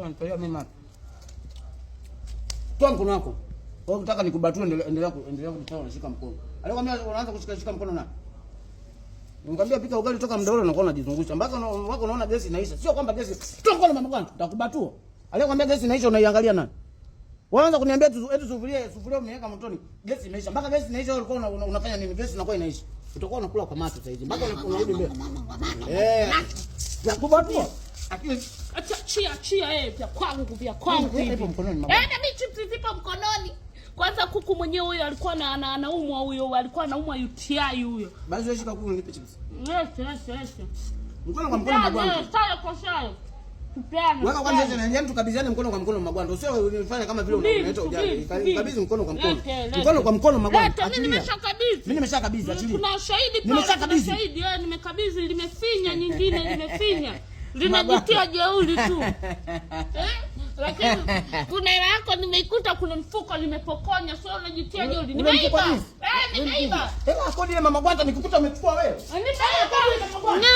Anatolea mimi mama. Toa mkono wako. Wewe unataka nikubatue, endelea kutoa unashika mkono. Alikwambia unaanza kushika mkono na. Nikamwambia pika ugali toka muda ule unakuwa unajizungusha. Mpaka wako unaona gesi inaisha. Sio kwamba gesi. Toa mkono mama kwanza, nitakubatua. Alikwambia gesi inaisha unaiangalia nani? Waanza kuniambia eti sufuria umeweka motoni. Gesi imeisha. Mpaka gesi inaisha ulikuwa unafanya nini? Gesi inakuwa inaisha. Utakuwa unakula kwa macho sasa hivi. Mpaka unarudi mbele. Nakubatua. Achia pia kwangu hivi. Na mimi chips zipo mkononi. Kwanza kuku mwenyewe huyo alikuwa anaumwa huyo, alikuwa anaumwa UTI huyo. Basi wewe shika kuku nipe chips. Yes. Mkono kwa mkono magwanda. Sawa kwa sawa. Tupeane. Weka kwanza hizo na tukabidhiane mkono kwa mkono magwanda. Usio unifanya kama vile unaita ujali. Kabidhi mkono kwa mkono. Mkono kwa mkono magwanda. Mimi nimeshakabidhi. Mimi nimeshakabidhi, achilia. Kuna shahidi pale. Nimeshakabidhi. Nimekabidhi, limefinya nyingine limefinya. Linajitia jeuri tu. Lakini kuna hela yako nimeikuta kuna mfuko limepokonya, sio unajitia jeuri. Nimeiba. Nimeiba. Hela kodi ile mama gwanda nikukuta umechukua wewe. Nimeiba.